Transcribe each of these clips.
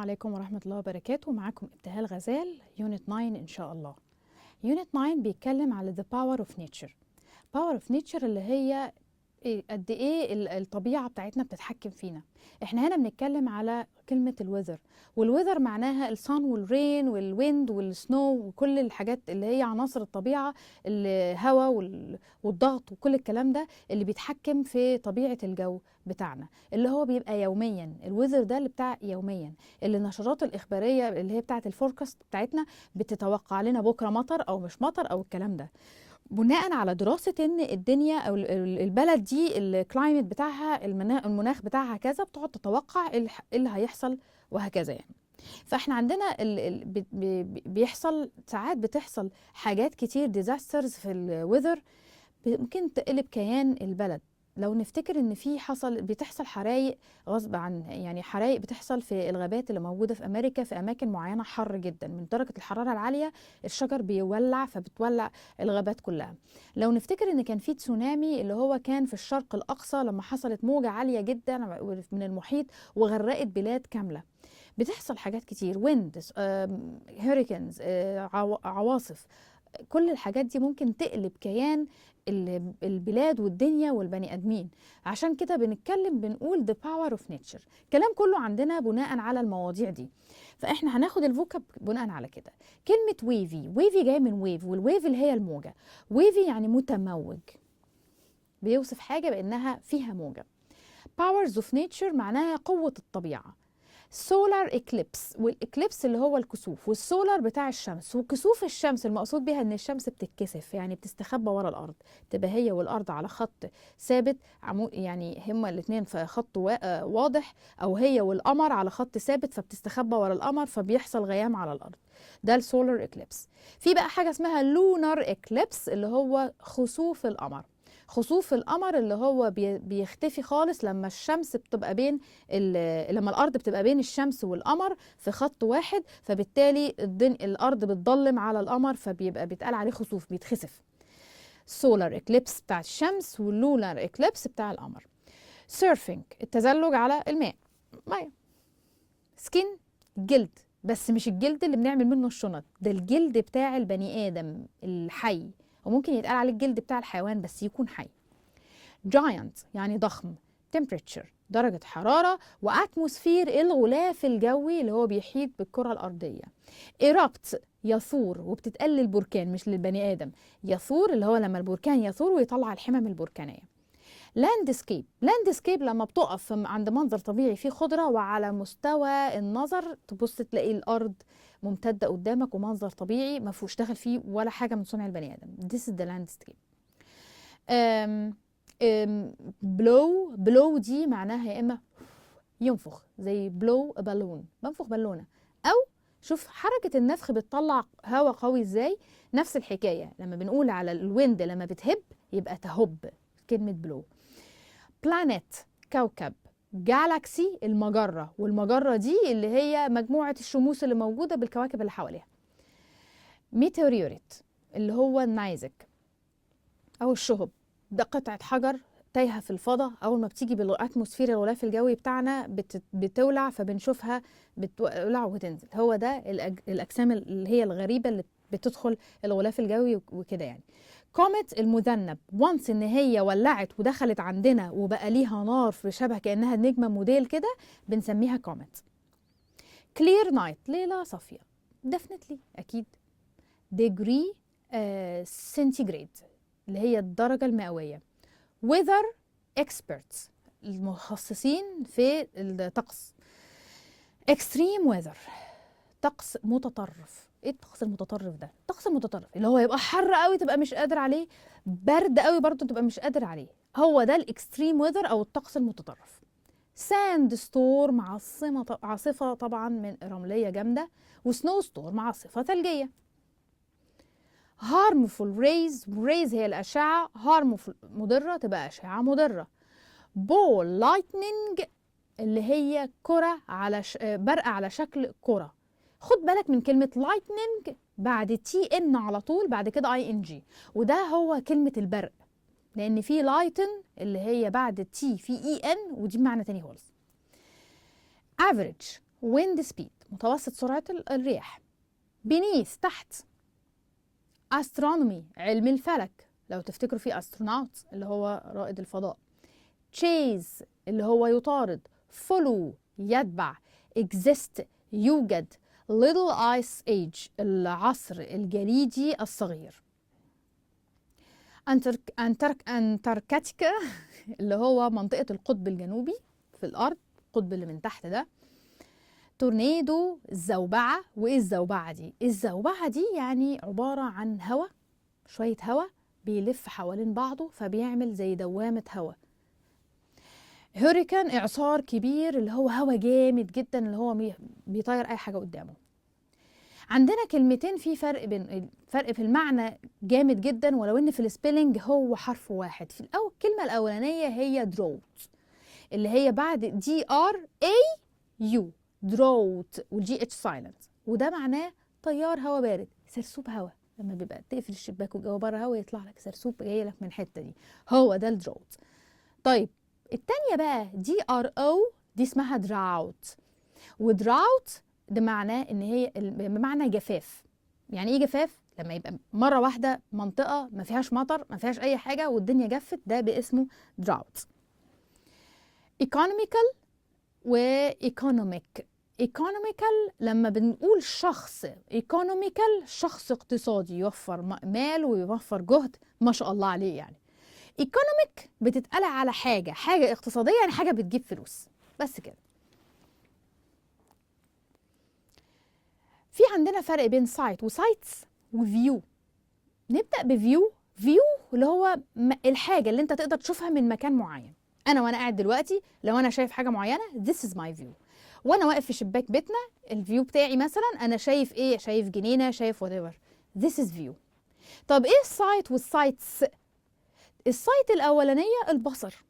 عليكم ورحمة الله وبركاته. معاكم ابتهال غزال، يونت 9 إن شاء الله. يونت 9 بيتكلم على the power of nature. power of nature اللي هي قد إيه الطبيعة بتاعتنا بتتحكم فينا. إحنا هنا بنتكلم على كلمة الويذر، والويذر معناها الصن والرين والويند والسنو وكل الحاجات اللي هي عناصر الطبيعة، الهواء والضغط وكل الكلام ده اللي بيتحكم في طبيعة الجو بتاعنا، اللي هو بيبقى يوميا. الويذر ده اللي بتاع يوميا، اللي النشرات الإخبارية اللي هي بتاعة الفوركاست بتاعتنا بتتوقع لنا بكرة مطر أو مش مطر أو الكلام ده، بناء على دراسة ان الدنيا او البلد دي الكلايمت بتاعها المناخ بتاعها كذا، بتقعد تتوقع ايه اللي هيحصل وهكذا يعني. فاحنا عندنا بيحصل ساعات، بتحصل حاجات كتير ديزاسترز في الويذر ممكن تقلب كيان البلد. لو نفتكر ان بتحصل حرايق غصب عن، يعني حرايق بتحصل في الغابات اللي موجوده في امريكا في اماكن معينه حر جدا، من درجه الحراره العاليه الشجر بيولع فبتولع الغابات كلها. لو نفتكر ان كان في تسونامي اللي هو كان في الشرق الاقصى لما حصلت موجه عاليه جدا من المحيط وغرقت بلاد كامله. بتحصل حاجات كتير، ويندز، هوريكانز، عواصف. كل الحاجات دي ممكن تقلب كيان البلاد والدنيا والبني ادمين. عشان كده بنقول the power of nature. كلام كله عندنا بناء على المواضيع دي، فاحنا هناخد الفوكاب بناء على كده. كلمة ويفي جاي من ويف، والويف اللي هي الموجة. ويفي يعني متموج، بيوصف حاجة بأنها فيها موجة. powers of nature معناها قوة الطبيعة. سولار اكليبس، والاكليبس اللي هو الكسوف، والسولار بتاع الشمس. وكسوف الشمس المقصود بها ان الشمس بتتكسف، يعني بتستخبى ورا الارض، تبقى هي والارض على خط ثابت، يعني هما الاثنين في خط واضح، او هي والقمر على خط ثابت فبتستخبى ورا القمر فبيحصل غيام على الارض. ده السولار اكليبس. في بقى حاجه اسمها لونار اكليبس اللي هو خسوف القمر. خسوف القمر اللي هو بيختفي خالص لما الشمس بتبقى لما الارض بتبقى بين الشمس والقمر في خط واحد، فبالتالي الارض بتضلم على القمر بيتقال عليه خسوف، بيتخسف. سولار اكليبس بتاع الشمس، واللونار اكليبس بتاع القمر. سيرفينج، التزلج على الماء، ميه. سكين، جلد، بس مش الجلد اللي بنعمل منه الشنط، ده الجلد بتاع البني ادم الحي، وممكن يتقال عليه الجلد بتاع الحيوان بس يكون حي. جاينت يعني ضخم. temperature درجة حرارة. واتموسفير الغلاف الجوي اللي هو بيحيط بالكرة الأرضية. erupt يثور، وبتتقال للبركان مش للبني آدم. يثور اللي هو لما البركان يثور ويطلع الحمم البركانية. لاندسكيب، لاندسكيب لما بتقف عند منظر طبيعي فيه خضرة وعلى مستوى النظر تبص تلاقي الأرض ممتدة قدامك ومنظر طبيعي ما فيهوش دخل فيه ولا حاجة من صنع البني آدم. This is the landscape. بلو دي معناها يا إما ينفخ، زي بلو بالون، بنفخ بالونة. أو شوف حركة النفخ بتطلع هواء قوي ازاي. نفس الحكاية لما بنقول على الويند لما بتهب يبقى تهب، كلمة بلو. بلانيت كوكب. جالاكسي المجرة، والمجرة دي اللي هي مجموعة الشموس اللي موجودة بالكواكب اللي حواليها. ميتيوريت اللي هو النيزك أو الشهب، ده قطعة حجر تايهة في الفضاء، أول ما بتيجي بالأتموسفير الغلاف الجوي بتاعنا بتولع فبنشوفها بتولع وتنزل. هو ده الأجسام اللي هي الغريبة اللي بتدخل الغلاف الجوي وكده يعني. كوميت المذنب، وانس ان هي ولعت ودخلت عندنا وبقى ليها نار في شبه كأنها نجمة موديل كده، بنسميها كوميت. كلير نايت ليلة صافية، definitely أكيد. degree سنتيجريد اللي هي الدرجة المئوية. weather experts المخصصين في الطقس. extreme weather طقس متطرف. ايه الطقس المتطرف ده؟ الطقس المتطرف اللي هو يبقى حر قوي تبقى مش قادر عليه، برد قوي برضه تبقى مش قادر عليه، هو ده الاكستريم ويذر او الطقس المتطرف. ساند ستورم عاصفة طبعا من رملية جامدة، وسنو ستورم عاصفة ثلجية. harmful rays هي الأشعة، harmful مضرة تبقى أشعة مضرة. ball lightning اللي هي كرة على برق على شكل كرة. خد بالك من كلمة lightning بعد تي ان على طول، بعد كده اي ان جي، وده هو كلمة البرق، لأن في لايتن اللي هي بعد تي في اي ان ودي بمعنى تاني خالص. average wind speed متوسط سرعة الرياح. beneath تحت. astronomy علم الفلك، لو تفتكروا في astronaut اللي هو رائد الفضاء. chase اللي هو يطارد. follow يتبع. exist يوجد. little ice age العصر الجليدي الصغير. أنتاركتيكا اللي هو منطقة القطب الجنوبي في الأرض، القطب اللي من تحت ده. تورنيدو الزوبعة. وإيه الزوبعة دي؟ الزوبعة دي يعني عبارة عن هواء، شوية هواء بيلف حوالين بعضه فبيعمل زي دوامة هواء. هوريكان إعصار كبير اللي هو هواء جامد جدا اللي هو بيطير أي حاجة قدامه. عندنا كلمتين في فرق في المعنى جامد جدا، ولو ان في السبيلنج هو حرف واحد. في الكلمة الأولانية هي drought اللي هي بعد DRAU drought والجي اتش سايلنت، وده معناه تيار هواء بارد، سرسوب هواء. لما بيبقى تقفل الشباك والجو بره هواء يطلع لك سرسوب جاي لك من الحتة دي، هو ده الدروت. طيب التانية بقى DRO دي اسمها drought، ودراوت ده معناه ان هي بمعنى جفاف. يعني ايه جفاف؟ لما يبقى مره واحده منطقه ما فيهاش مطر، ما فيهاش اي حاجه والدنيا جفت، ده باسمه drought. economical وايكونوميك. economical لما بنقول شخص economical شخص اقتصادي يوفر مال ويوفر جهد ما شاء الله عليه يعني. economic بتتقال على حاجه اقتصاديه، يعني حاجه بتجيب فلوس بس كده. في عندنا فرق بين سايت وسايتس وفيو. نبدأ بفيو. فيو اللي هو الحاجة اللي انت تقدر تشوفها من مكان معين. وانا قاعد دلوقتي لو انا شايف حاجة معينة this is my view. وانا واقف في شباك بيتنا الفيو بتاعي مثلا انا شايف ايه؟ شايف جنينة، شايف whatever. this is view. طب ايه السايت والسايتس؟ السايت الاولانية البصر،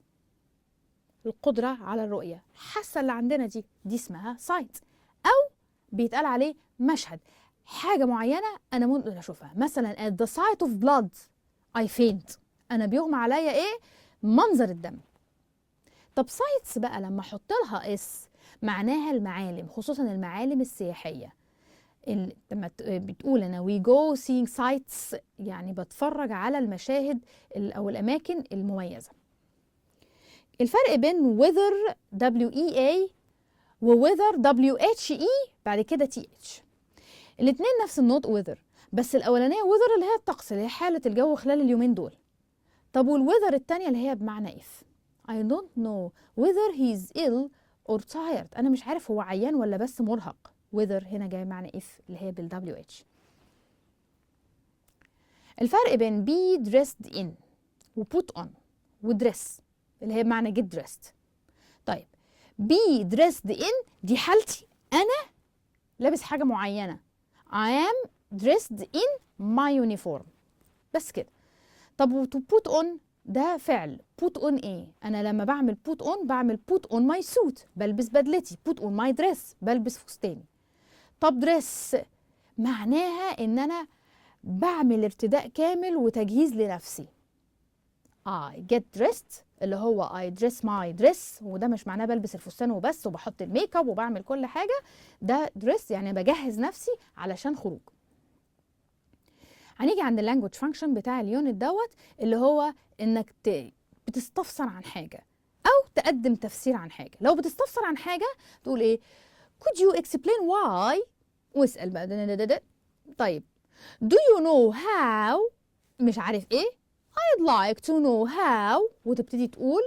القدرة على الرؤية، حاسة اللي عندنا دي اسمها سايت، او بيتقال عليه مشهد، حاجة معينة أنا ممكن أشوفها. مثلا at the sight of blood I faint، أنا بيغمى عليا إيه؟ منظر الدم. طب سايتس بقى لما أحط لها اس معناها المعالم، خصوصا المعالم السياحية. لما بتقول أنا we go seeing sights يعني بتفرج على المشاهد أو الأماكن المميزة. الفرق بين weather WEA وweather WHE بعد كده TH، الاتنين نفس النطق weather، بس الأولانية weather اللي هي الطقس اللي هي حالة الجو خلال اليومين دول. طب والweather التانية اللي هي بمعنى if I don't know whether he's ill or tired، أنا مش عارف هو عيان ولا بس مرهق. weather هنا جاي معنى if اللي هي بالWH. الفرق بين be dressed in و put on و dress اللي هي بمعنى get dressed. طيب be dressed in دي حالتي أنا لابس حاجة معينة، I am dressed in my uniform بس كده. طب to put on ده فعل. put on ايه؟ أنا لما بعمل put on بعمل put on my suit بلبس بدلتي، put on my dress بلبس فستاني. طب dress معناها إن أنا بعمل ارتداء كامل وتجهيز لنفسي. I get dressed اللي هو I dress my dress، وده مش معناه بلبس الفستان وبس وبحط الميك اب وبعمل كل حاجة، ده dress يعني بجهز نفسي علشان خروج. هنيجي عند اللانجوج فانكشن بتاع اليونت دوت اللي هو انك بتستفسر عن حاجة او تقدم تفسير عن حاجة. لو بتستفسر عن حاجة تقول ايه؟ could you explain why، واسأل بقى طيب do you know how مش عارف ايه، I'd like to know how، وتبتدي تقول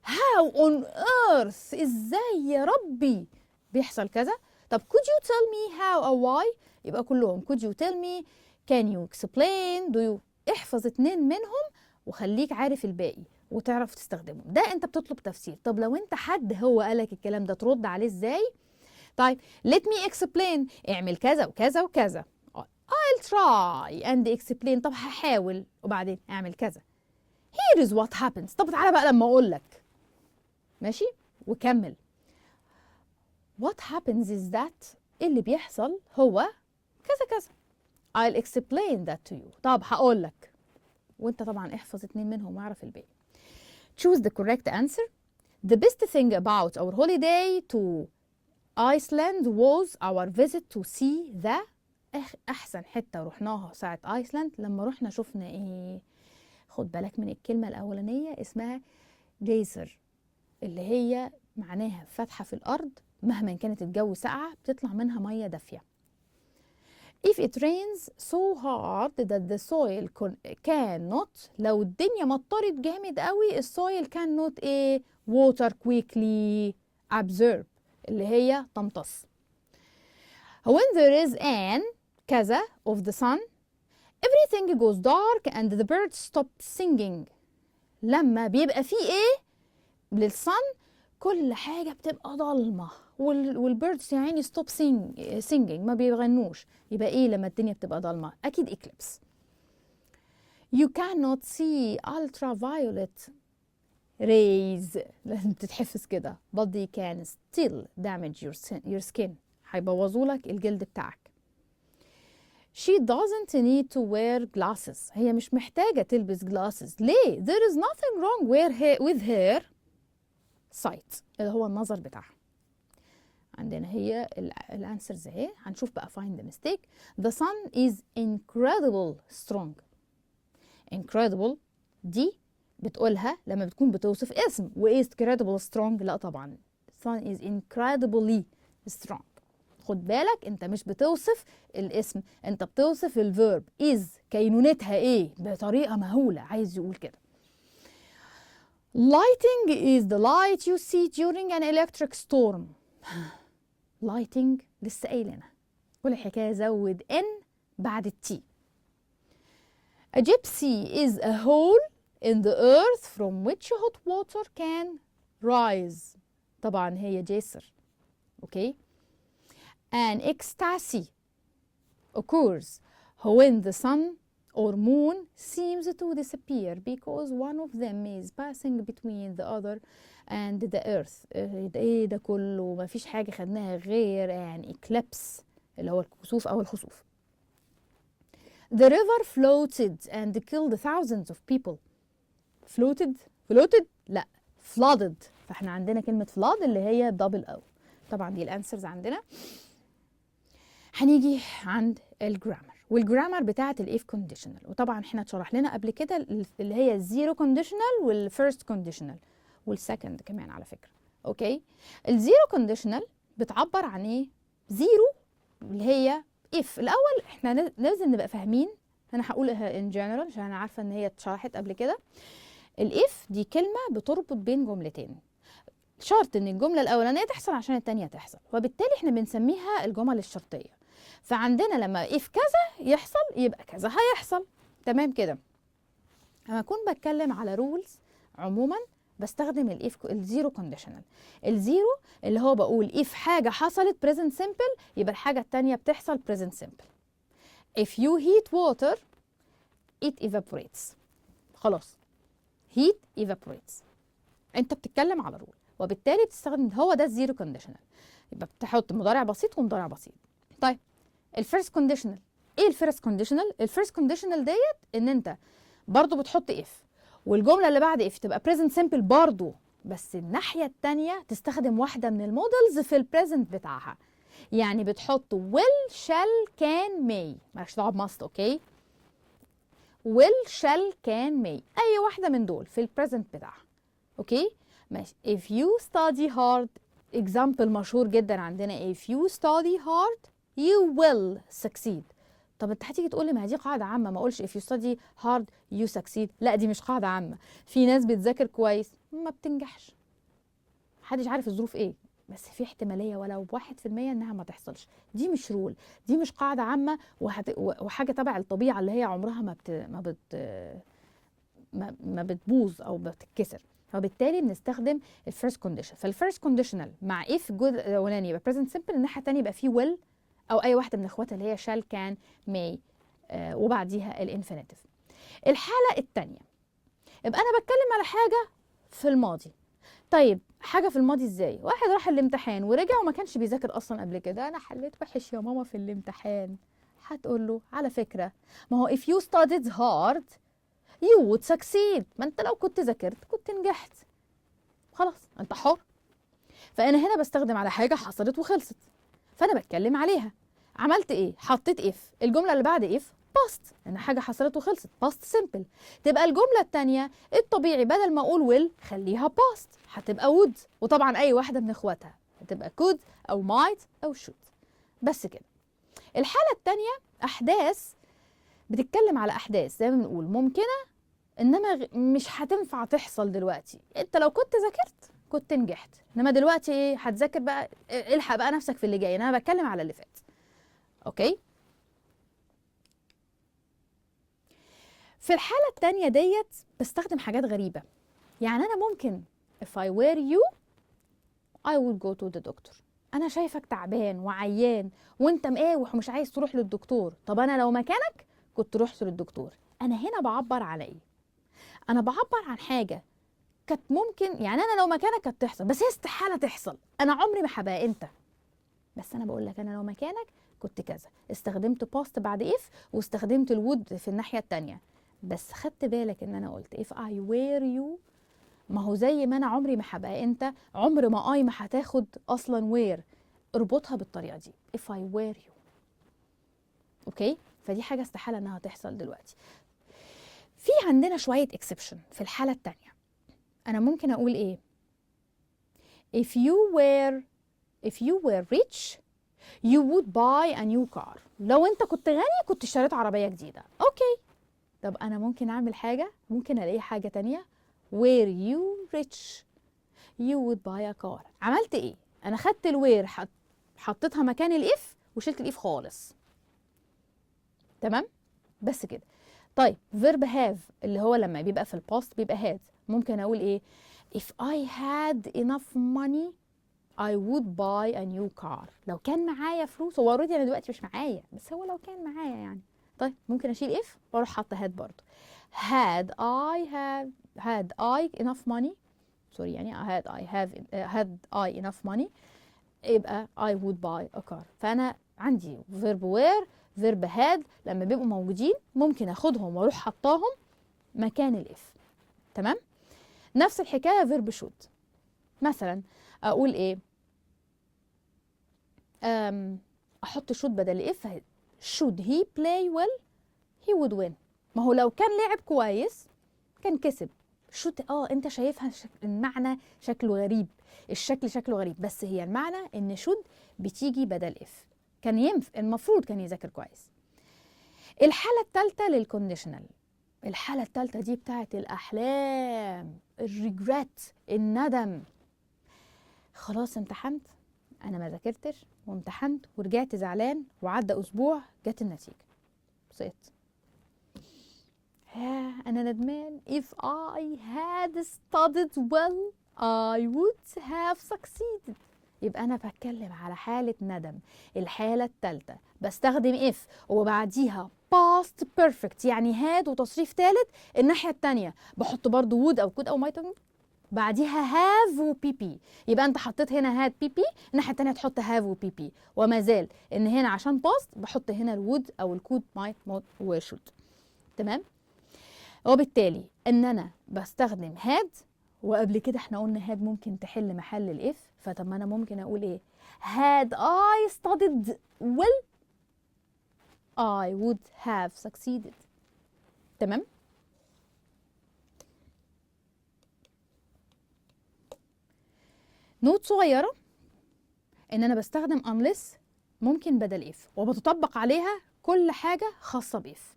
how on earth ازاي يا ربي بيحصل كذا. طب could you tell me how or why، يبقى كلهم could you tell me، can you explain، do you. احفظ 2 منهم وخليك عارف الباقي وتعرف تستخدمهم. ده انت بتطلب تفسير. طب لو انت حد هو قالك الكلام ده ترد عليه ازاي؟ طيب let me explain، اعمل كذا وكذا وكذا. I'll try and explain، طب هحاول وبعدين اعمل كذا. Here is what happens، طب تعالى بقى لما اقول لك. ماشي وكمل. What happens is that اللي بيحصل هو كذا كذا. I'll explain that to you، طب هقول لك، وانت طبعا احفظ 2 منهم واعرف الباقي. Choose the correct answer. The best thing about our holiday to Iceland was our visit to see the أحسن حتة رحناها ساعة ايسلاند لما رحنا شفنا إيه؟ خد بالك من الكلمة الأولانية اسمها جيزر، اللي هي معناها فتحة في الأرض مهما كانت الجو ساقعة بتطلع منها مية دافية. If it rains so hard that the soil cannot، لو الدنيا مطرت جامد قوي السويل cannot ايه؟ water quickly absorb، اللي هي تمتص. When there is an كذا of the sun everything goes dark and the birds stop singing. لما بيبقى فيه ايه للصن كل حاجة بتبقى ضلمة والبيردز يعني stop singing ما بيغنوش. يبقى ايه لما الدنيا بتبقى ضلمة؟ اكيد eclipse. You cannot see ultraviolet rays لازم تتحفظ كده but they can still damage your skin، هيبوظولك الجلد بتاعك. She doesn't need to wear glasses، هي مش محتاجة تلبس glasses. ليه؟ There is nothing wrong with her sight، اللي هو النظر بتاعها. عندنا هي الانسرز اهي، هنشوف بقى find the mistake. The sun is incredible strong. incredible دي بتقولها لما بتكون بتوصف اسم، و is incredible strong لا طبعا. sun is incredibly strong. خد بالك انت مش بتوصف الاسم، انت بتوصف الفيرب is كينونتها ايه بطريقة مهولة، عايز يقول كده. Lighting is the light you see during an electric storm. lighting لسه قايلينها، كل الحكاية زود n بعد التي. A gypsy is a hole in the earth from which hot water can rise. طبعا هي جسر. اوكي. An ecstasy occurs when the sun or moon seems to disappear because one of them is passing between the other and the earth. ايه ده كله؟ ما فيش حاجة خدناها غير يعني eclipse اللي هو الكسوف أو الخسوف. The river floated and killed thousands of people. floated لا flooded، فاحنا عندنا كلمة flood اللي هي double O. طبعا دي الانسرز عندنا. هنيجي عند الجرامر، والجرامر بتاعت الاف كونديشنال، وطبعا احنا اتشرح لنا قبل كده اللي هي الزيرو كونديشنال والفيرست كونديشنال والسكند كمان على فكره. اوكي. الزيرو كونديشنال بتعبر عن ايه؟ زيرو اللي هي اف. الاول احنا لازم نبقى فاهمين، انا هقولها ان جنرال عشان انا عارفه ان هي اتشرحت قبل كده. الاف دي كلمه بتربط بين جملتين، شرط ان الجمله الاولانيه تحصل عشان الثانيه تحصل، وبالتالي احنا بنسميها الجمل الشرطيه. فعندنا لما if كذا يحصل يبقى كذا هيحصل. تمام كده. لما اكون بتكلم على رولز عموما بستخدم الاف الزيرو كونديشنال. الزيرو اللي هو بقول if حاجه حصلت present simple يبقى الحاجه الثانيه بتحصل present simple. if you heat water it evaporates. خلاص heat evaporates. انت بتتكلم على رول وبالتالي بتستخدم هو ده الزيرو كونديشنال، يبقى بتحط مضارع بسيط ومضارع بسيط. طيب الفيرست كونديشنال ايه؟ الفيرست كونديشنال ديت ان انت برضو بتحط اف والجمله اللي بعد اف تبقى بريزنت سمبل برضو، بس الناحيه الثانيه تستخدم واحده من المودلز في البريزنت بتاعها. يعني بتحط will shall can may، مالكش دعوه بماست. اوكي. will shall can may اي واحده من دول في البريزنت بتاعها. اوكي ماشي. if you study hard example مشهور جدا عندنا if you study hard you will succeed. طب انت هتيجي تقول لي ما دي قاعده عامه، ما اقولش if you study hard you succeed. لا دي مش قاعده عامه، في ناس بتذاكر كويس ما بتنجحش، محدش عارف الظروف ايه، بس في احتماليه ولو 1% انها ما تحصلش. دي مش رول، دي مش قاعده عامه وحاجه تبع الطبيعه اللي هي عمرها ما بتبوظ او بتتكسر. فبالتالي بنستخدم الفيرست كونديشن. فالفيرست كونديشنال مع if الجزء الاولاني يبقى present simple، الناحيه الثانيه يبقى فيه will او اي واحده من اخواتها اللي هي shall can may وبعديها الانفينيتيف. الحاله الثانيه يبقى انا بتكلم على حاجه في الماضي. طيب حاجه في الماضي ازاي؟ واحد راح الامتحان ورجع وما كانش بيذاكر اصلا قبل كده، انا حليت وحش يا ماما في الامتحان. هتقول له على فكره ما هو if you studied hard you would succeed، ما انت لو كنت ذاكرت كنت نجحت. خلاص انت حر. فانا هنا بستخدم على حاجه حصلت وخلصت، فانا بتكلم عليها. عملت ايه؟ حطيت اف، الجمله اللي بعد اف باست، لان حاجه حصلت وخلصت، باست سيمبل. تبقى الجمله الثانيه الطبيعي بدل ما اقول ويل خليها باست، هتبقى وود، وطبعا اي واحده من اخواتها هتبقى كود او مايت او شود. بس كده. الحاله الثانيه احداث، بتتكلم على احداث زي ما بنقول ممكنه انما مش هتنفع تحصل دلوقتي. انت لو كنت ذاكرت كنت نجحت، انما دلوقتي ايه؟ هتذاكر بقى، الحق بقى نفسك في اللي جاي، انا بتكلم على اللي فات. اوكي. في الحالة التانية ديت بستخدم حاجات غريبة. يعني أنا ممكن if I were you I would go to the doctor. أنا شايفك تعبان وعيان وأنت مقاوح ومش عايز تروح للدكتور، طب أنا لو مكانك كنت رحت للدكتور. أنا هنا بعبر على إيه؟ أنا بعبر عن حاجة كانت ممكن، يعني أنا لو مكانك كانت تحصل، بس هي استحالة تحصل. أنا عمري ما هبقى أنت، بس أنا بقول لك أنا لو مكانك كنت كذا. استخدمت باست بعد if واستخدمت الوود في الناحية التانية. بس خدت بالك ان انا قلت if I were you، ما هو زي ما انا عمري ما هبقى انت، عمر ما اي ما هتاخد اصلا where. اربطها بالطريقه دي if I were you. اوكي، فدي حاجه استحاله انها تحصل دلوقتي. في عندنا شويه exception في الحاله الثانيه. انا ممكن اقول ايه؟ if you were rich you would buy a new car. لو انت كنت غني كنت اشتريت عربيه جديده. اوكي، طب أنا ممكن أعمل حاجة، ممكن ألاقي حاجة تانية were you rich you would buy a car. عملت إيه؟ أنا خدت الوير حطيتها مكان الإف وشلت الإف خالص. تمام؟ بس كده. طيب verb have اللي هو لما بيبقى في الباست بيبقى had، ممكن أقول إيه؟ if I had enough money I would buy a new car. لو كان معايا فلوس، هو اوريدي أنا دلوقتي مش معايا، بس هو لو كان معايا يعني. طيب ممكن اشيل if واروح حاطه had برضه. had I enough money، سوري يعني had I enough money يبقى I would buy a car. فانا عندي verb were verb had لما بيبقوا موجودين ممكن اخدهم واروح حطاهم مكان الاف. تمام. نفس الحكايه verb should. مثلا اقول ايه؟ احط should بدل if. should he play well he would win. ما هو لو كان لعب كويس كان كسب. should انت شايفها المعنى شكله غريب، الشكل شكله غريب، بس هي المعنى ان should بتيجي بدل if. كان المفروض كان يذاكر كويس. الحالة الثالثة للكونديشنال. الحالة الثالثة دي بتاعت الأحلام، الريجريت، الندم. خلاص امتحنت، أنا ما ذاكرتش وامتحنت ورجعت زعلان وعدى أسبوع جت النتيجة سقطت. أنا ندمان. if I had studied well I would have succeeded. يبقى أنا بتكلم على حالة ندم. الحالة الثالثة بستخدم if وبعديها past perfect يعني had وتصريف ثالث. الناحية الثانية بحط برضو would أو could أو might، بعديها have و pp. يبقى أنت حطيت هنا had pp، الناحية الثانية تحط have و pp. وما زال إن هنا عشان past بحط هنا الwould أو الcould might might و should. تمام. وبالتالي ان انا بستخدم had، وقبل كده احنا قلنا had ممكن تحل محل الاف، فطب ما انا ممكن اقول ايه؟ had I studied well I would have succeeded. تمام. نوت صغيرة ان انا بستخدم unless ممكن بدل if، وبتطبق عليها كل حاجة خاصة باف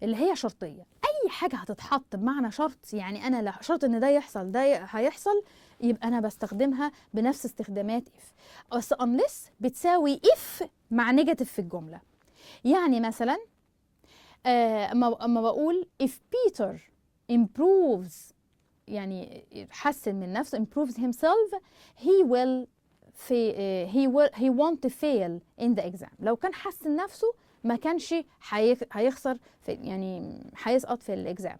اللي هي شرطية. أي حاجة هتتحط بمعنى شرط، يعني أنا لا شرط إن ده يحصل ده هيحصل، يبقى أنا بستخدمها بنفس استخدامات if. بس unless بتساوي if مع نيجاتيف في الجملة. يعني مثلا أما بقول if Peter improves، يعني يحسن من نفسه، improves himself he will he won't fail in the exam. لو كان حسن نفسه ما كانش هيخسر في، يعني هيسقط في الاكزام.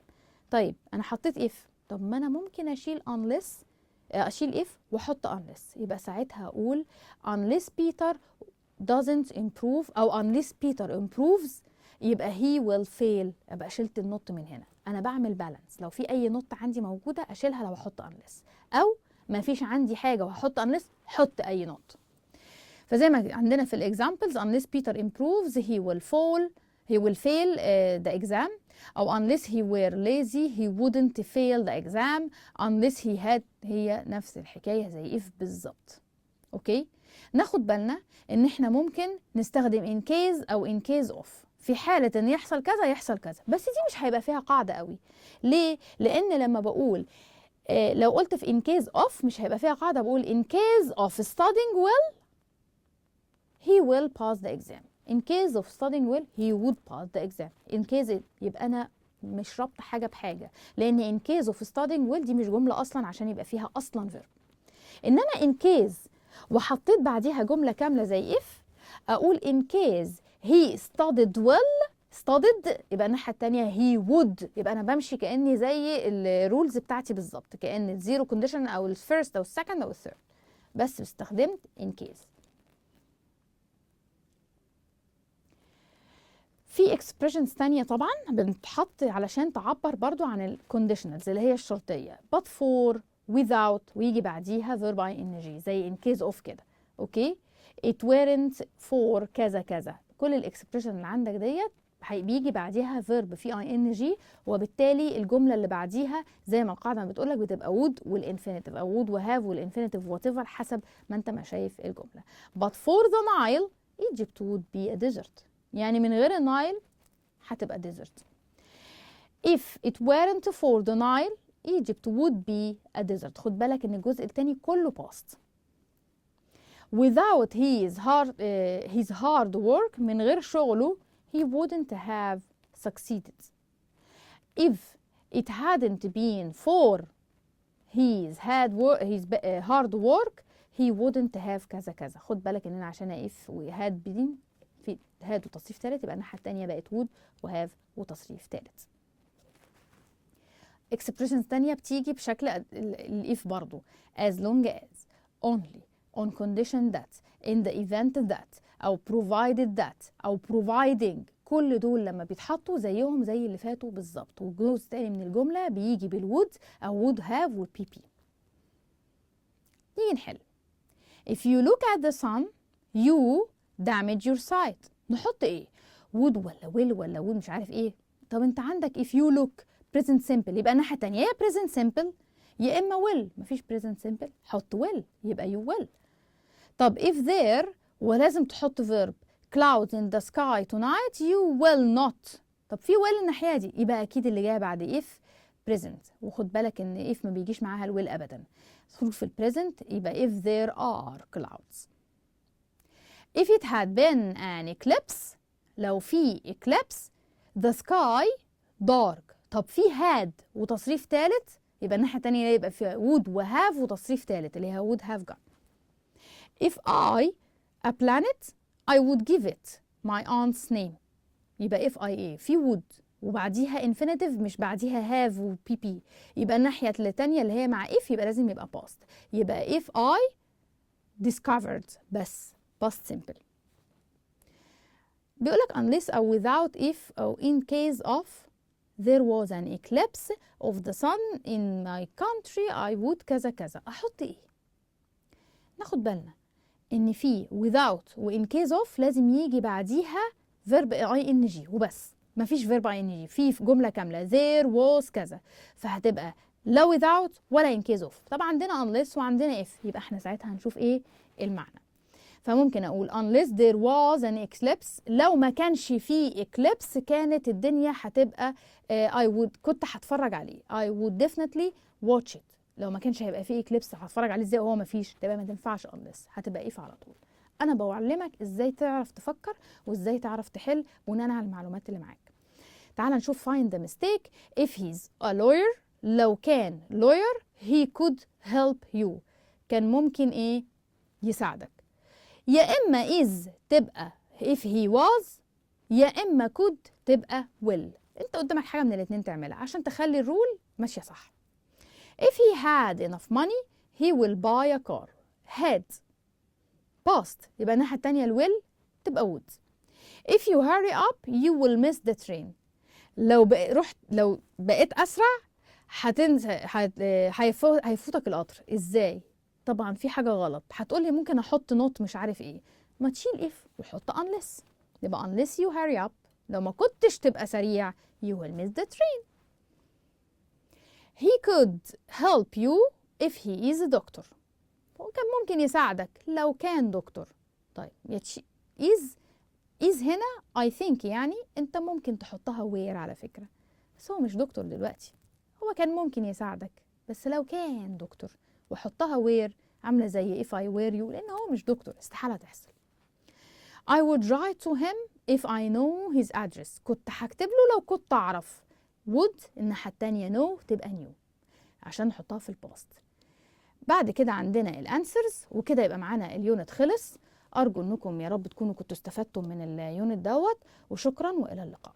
طيب انا حطيت if، طب ما انا ممكن اشيل unless، اشيل if واحط unless. يبقى ساعتها اقول unless Peter doesn't improve او unless Peter improves يبقى he will fail. ابقى شلت النوت من هنا. انا بعمل بالانس، لو في اي نوت عندي موجوده اشيلها لو احط unless، او ما فيش عندي حاجة وهحط unless، حط أي نوت. فزي ما عندنا في الإكزامبلز unless Peter improves he will fail the exam، أو unless he were lazy he wouldn't fail the exam unless he had، هي نفس الحكاية زي if بالظبط. أوكي، ناخد بالنا إن إحنا ممكن نستخدم in case أو in case of في حالة إن يحصل كذا يحصل كذا، بس دي مش هيبقى فيها قاعدة قوي. ليه؟ لأن لما بقول لو قلت في in case of مش هيبقى فيها قاعدة، بقول in case of studying well he will pass the exam. In case of studying well he would pass the exam. In case يبقى أنا مش رابطة حاجة بحاجة، لأن in case of studying well دي مش جملة أصلا عشان يبقى فيها أصلا verb. إنما in case وحطيت بعديها جملة كاملة زي if، أقول in case he studied well studied يبقى الناحية التانية he would، يبقى أنا بمشي كأني زي الرولز بتاعتي بالظبط، كأن الزيرو كونديشن أو الفيرست أو السكند أو الثيرد، بس استخدمت in case. في expressions تانية طبعا بنتحط علشان تعبر برضو عن الكونديشنالز اللي هي الشرطية، but for without ويجي بعديها verb ing زي in case of كده. اوكي، it weren't for كذا كذا، كل الاكسبريشن اللي عندك ديت بيجي بعديها verb في ing، وبالتالي الجملة اللي بعديها زي ما القاعدة بتقولك بتبقى would والانفينيتيف، او would وهاف والانفينيتيف whatever حسب ما انت ما شايف الجملة. but for the Nile Egypt would be a desert، يعني من غير النايل هتبقى desert. if it weren't for the Nile Egypt would be a desert. خد بالك ان الجزء الثاني كله past. without his hard work من غير شغله he wouldn't have succeeded. if it hadn't been for his hard work he wouldn't have كذا كذا. خد بالك ان انا عشان if و had been في had وتصريف ثالث يبقى الناحية التانية بقت would و have وتصريف ثالث. expressions تانية بتيجي بشكل if برضو as long as only on condition that in the event that أو provided that أو providing، كل دول لما بيتحطوا زيهم زي اللي فاتوا بالظبط، والجزء تاني من الجملة بيجي بالwould أو would have والبي. نيجي نحل. if you look at the sun you damage your sight. نحط ايه؟ would ولا will ولا would مش عارف ايه. طب انت عندك if you look present simple يبقى الناحية التانية يا present simple يا اما will، مفيش present simple حط will يبقى you will. طب if there ولازم تحط verb clouds in the sky tonight you will not. طب في will الناحية دي يبقى اكيد اللي جاي بعد if present، وخد بالك ان if ما بيجيش معاها الwill ابدا، تدخل في البريزنت يبقى if there are clouds. if it had been an eclipse لو في eclipse the sky dark. طب في had وتصريف ثالث يبقى الناحية التانية يبقى فيها would و have وتصريف ثالث اللي هي would have gone. if I a planet I would give it my aunt's name. يبقى if I ايه في would وبعديها infinitive مش بعديها have و pp، يبقى الناحية التانية اللي هي مع if يبقى لازم يبقى past، يبقى if I discovered بس past simple. بيقولك unless أو without if أو in case of there was an eclipse of the sun in my country I would كذا كذا. أحط إيه؟ ناخد بالنا إن في without و in case of لازم يجي بعديها verb ing وبس، مفيش verb ing في جملة كاملة there was كذا، فهتبقى لا without ولا in case of. طبعا عندنا unless وعندنا if، يبقى احنا ساعتها هنشوف إيه المعنى. فممكن أقول unless there was an eclipse، لو ما كانش فيه eclipse كانت الدنيا هتبقى I would كنت هتفرج عليه I would definitely watch it. لو ما كانش هيبقى فيه eclipse هتفرج عليه ازاي وهو ما فيش، تبقى ما تنفعش unless، هتبقى if على طول. أنا بعلمك ازاي تعرف تفكر وازاي تعرف تحل بناء على المعلومات اللي معاك. تعال نشوف find the mistake. if he's a lawyer لو كان lawyer he could help you، كان ممكن ايه يساعدك. يا إما is تبقى if he was يا إما could تبقى will. أنت قدامك حاجة من الاتنين تعملها عشان تخلي الرول ماشية صح. if he had enough money he will buy a car. had past يبقى الناحية التانية will تبقى would. if you hurry up you will miss the train. لو بقيت أسرع هتنسى هيفوتك القطر ازاي؟ طبعا في حاجة غلط. هتقولي ممكن احط نوت مش عارف ايه، ما تشيل if وحط unless، يبقى unless you hurry up، لو ما كنتش تبقى سريع you will miss the train. He could help you if he is a doctor. هو كان ممكن يساعدك لو كان دكتور. طيب is هنا I think يعني انت ممكن تحطها where على فكرة، بس هو مش دكتور دلوقتي، هو كان ممكن يساعدك بس لو كان دكتور، وحطها where عاملة زي if I were you، لأن هو مش دكتور، استحالة تحصل. I would write to him if I know his address. كنت هكتب له لو كنت أعرف. would الناحية التانية know تبقى new عشان نحطها في الباست. بعد كده عندنا الانسرز، وكده يبقى معانا اليونت خلص. أرجو أنكم يا رب تكونوا كنتوا استفدتم من اليونت دوت، وشكرا وإلى اللقاء.